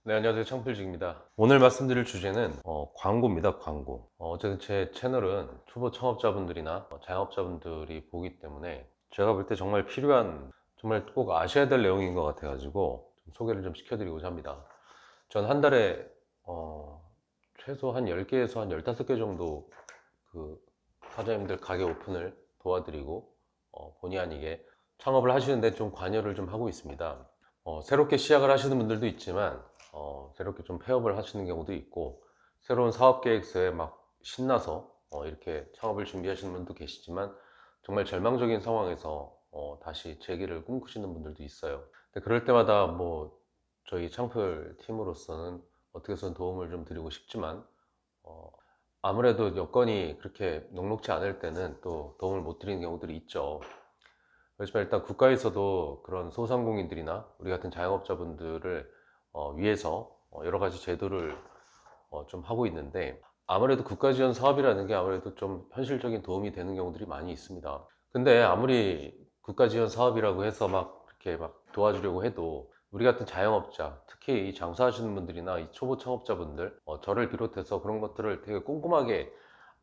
네, 안녕하세요. 창필직입니다. 오늘 말씀드릴 주제는 광고입니다. 광고. 어쨌든 제 채널은 초보 창업자분들이나 자영업자분들이 보기 때문에 제가 볼 때 정말 필요한, 정말 꼭 아셔야 될 내용인 것 같아가지고 좀 소개를 좀 시켜드리고자 합니다. 전 한 달에 최소 한 10개에서 한 15개 정도 그 사장님들 가게 오픈을 도와드리고 본의 아니게 창업을 하시는데 좀 관여를 좀 하고 있습니다. 새롭게 시작을 하시는 분들도 있지만 새롭게 좀 폐업을 하시는 경우도 있고, 새로운 사업 계획서에 막 신나서 이렇게 창업을 준비하시는 분도 계시지만, 정말 절망적인 상황에서 다시 재기를 꿈꾸시는 분들도 있어요. 근데 그럴 때마다 뭐 저희 창풀 팀으로서는 어떻게 해서든 도움을 좀 드리고 싶지만, 어, 아무래도 여건이 그렇게 녹록지 않을 때는 또 도움을 못 드리는 경우들이 있죠. 그렇지만 일단 국가에서도 그런 소상공인들이나 우리 같은 자영업자분들을 위해서 여러 가지 제도를 좀 하고 있는데, 아무래도 국가 지원 사업이라는 게 아무래도 좀 현실적인 도움이 되는 경우들이 많이 있습니다. 근데 아무리 국가 지원 사업이라고 해서 막 이렇게 막 도와주려고 해도 우리 같은 자영업자, 특히 이 장사하시는 분들이나 이 초보 창업자분들, 저를 비롯해서 그런 것들을 되게 꼼꼼하게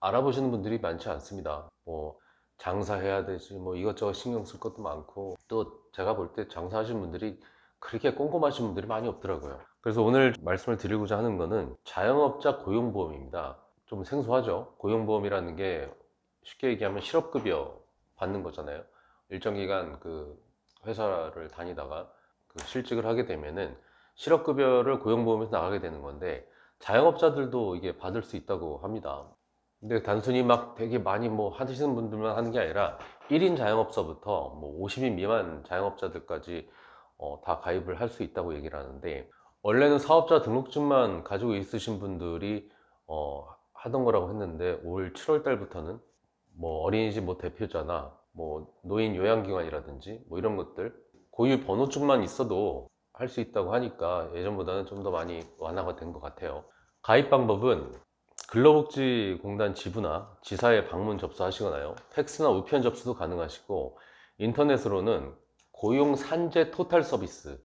알아보시는 분들이 많지 않습니다. 뭐 장사해야 되지, 뭐 이것저것 신경 쓸 것도 많고, 또 제가 볼 때 장사하시는 분들이 그렇게 꼼꼼하신 분들이 많이 없더라고요. 그래서 오늘 말씀을 드리고자 하는 거는 자영업자 고용보험입니다. 좀 생소하죠? 고용보험이라는 게 쉽게 얘기하면 실업급여 받는 거잖아요. 일정 기간 그 회사를 다니다가 그 실직을 하게 되면은 실업급여를 고용보험에서 나가게 되는 건데, 자영업자들도 이게 받을 수 있다고 합니다. 근데 단순히 막 되게 많이 뭐 하시는 분들만 하는 게 아니라 1인 자영업자부터 뭐 50인 미만 자영업자들까지 다 가입을 할 수 있다고 얘기를 하는데, 원래는 사업자 등록증만 가지고 있으신 분들이 하던 거라고 했는데, 올 7월 달부터는 뭐 어린이집 뭐 대표자나 뭐 노인 요양기관이라든지 뭐 이런 것들 고유 번호증만 있어도 할 수 있다고 하니까 예전보다는 좀 더 많이 완화가 된 것 같아요. 가입 방법은 근로복지공단 지부나 지사에 방문 접수하시거나요, 팩스나 우편 접수도 가능하시고, 인터넷으로는 고용 산재 토탈 서비스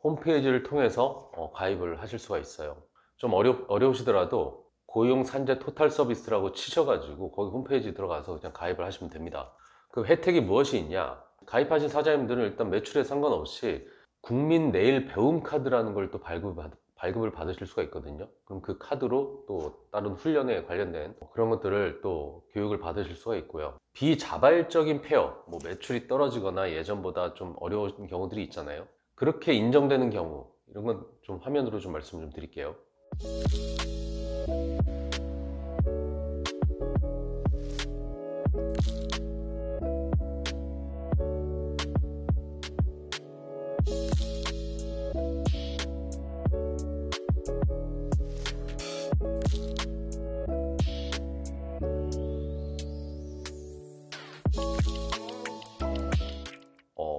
홈페이지를 통해서 가입을 하실 수가 있어요. 좀 어려우시더라도 고용 산재 토탈 서비스라고 치셔가지고 거기 홈페이지 들어가서 그냥 가입을 하시면 됩니다. 그 혜택이 무엇이 있냐? 가입하신 사장님들은 일단 매출에 상관없이 국민 내일 배움 카드라는 걸 또 발급을 받으실 수가 있거든요. 그럼 그 카드로 또 다른 훈련에 관련된 그런 것들을 또 교육을 받으실 수가 있고요. 비자발적인 폐업, 뭐 매출이 떨어지거나 예전보다 좀 어려운 경우들이 있잖아요. 그렇게 인정되는 경우, 이런 건 좀 화면으로 좀 말씀 좀 드릴게요.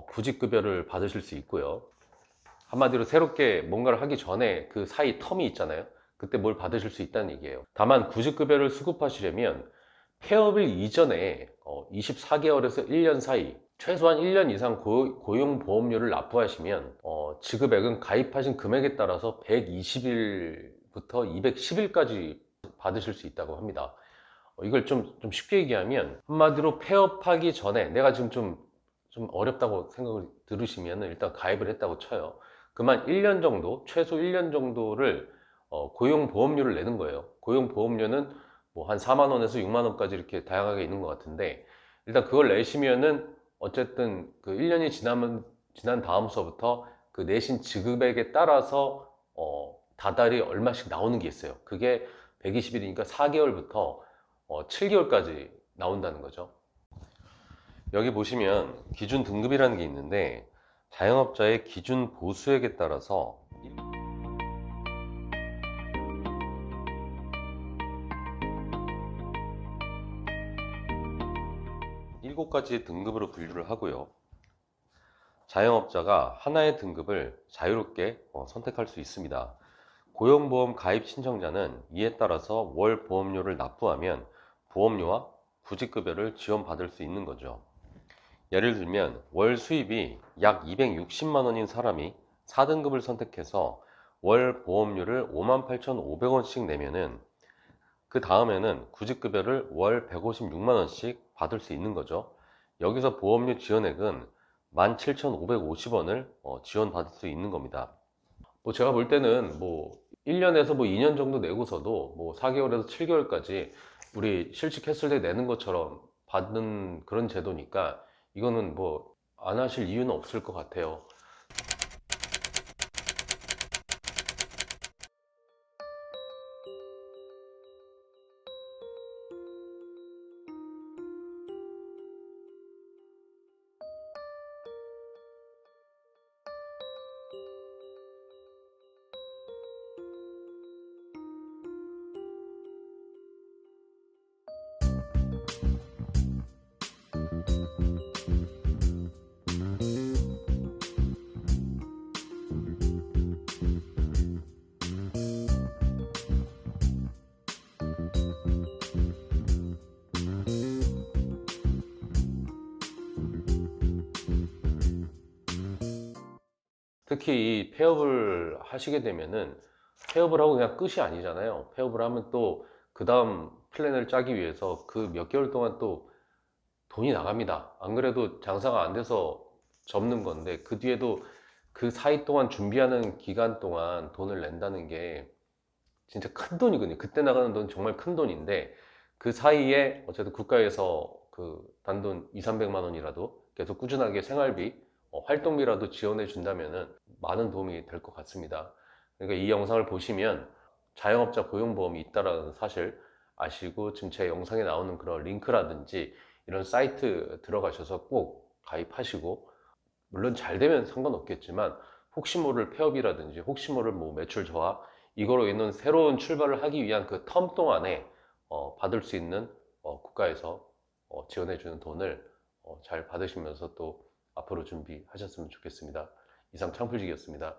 구직급여를 받으실 수 있고요. 한마디로 새롭게 뭔가를 하기 전에 그 사이 텀이 있잖아요. 그때 뭘 받으실 수 있다는 얘기예요. 다만 구직급여를 수급하시려면 폐업일 이전에 24개월에서 1년 사이 최소한 1년 이상 고용보험료를 납부하시면 지급액은 가입하신 금액에 따라서 120일부터 210일까지 받으실 수 있다고 합니다. 이걸 좀 쉽게 얘기하면, 한마디로 폐업하기 전에 내가 지금 좀 어렵다고 생각을 들으시면 일단 가입을 했다고 쳐요. 그만 1년 정도, 최소 1년 정도를 고용보험료를 내는 거예요. 고용보험료는 뭐 한 4만 원에서 6만 원까지 이렇게 다양하게 있는 것 같은데, 일단 그걸 내시면은 어쨌든 그 1년이 지난 다음서부터 그 내신 지급액에 따라서 다달이 얼마씩 나오는 게 있어요. 그게 120일이니까 4개월부터 7개월까지 나온다는 거죠. 여기 보시면 기준 등급이라는 게 있는데, 자영업자의 기준 보수액에 따라서 7가지 등급으로 분류를 하고요. 자영업자가 하나의 등급을 자유롭게 선택할 수 있습니다. 고용보험 가입 신청자는 이에 따라서 월 보험료를 납부하면 보험료와 구직급여를 지원받을 수 있는 거죠. 예를 들면 월 수입이 약 260만 원인 사람이 4등급을 선택해서 월 보험료를 58,500원씩 내면은 그 다음에는 구직급여를 월 156만 원씩 받을 수 있는 거죠. 여기서 보험료 지원액은 17,550원을 지원받을 수 있는 겁니다. 뭐 제가 볼 때는 뭐 1년에서 뭐 2년 정도 내고서도 뭐 4개월에서 7개월까지 우리 실직했을 때 내는 것처럼 받는 그런 제도니까 이거는 뭐 안 하실 이유는 없을 것 같아요. 특히 이 폐업을 하시게 되면은 폐업을 하고 그냥 끝이 아니잖아요. 폐업을 하면 또 그 다음 플랜을 짜기 위해서 그 몇 개월 동안 또 돈이 나갑니다. 안 그래도 장사가 안 돼서 접는 건데 그 뒤에도 그 사이 동안 준비하는 기간 동안 돈을 낸다는 게 진짜 큰 돈이거든요. 그때 나가는 돈 정말 큰 돈인데 그 사이에 어쨌든 국가에서 그 단돈 2, 300만 원이라도 계속 꾸준하게 생활비, 활동비라도 지원해 준다면은 많은 도움이 될 것 같습니다. 그러니까 이 영상을 보시면 자영업자 고용보험이 있다라는 사실 아시고 지금 제 영상에 나오는 그런 링크라든지 이런 사이트 들어가셔서 꼭 가입하시고 물론 잘 되면 상관없겠지만 혹시 모를 폐업이라든지 혹시 모를 뭐 매출 저하 이거로 인한 새로운 출발을 하기 위한 그 텀 동안에 받을 수 있는 국가에서 지원해주는 돈을 잘 받으시면서 또 앞으로 준비하셨으면 좋겠습니다. 이상 창풀직이었습니다.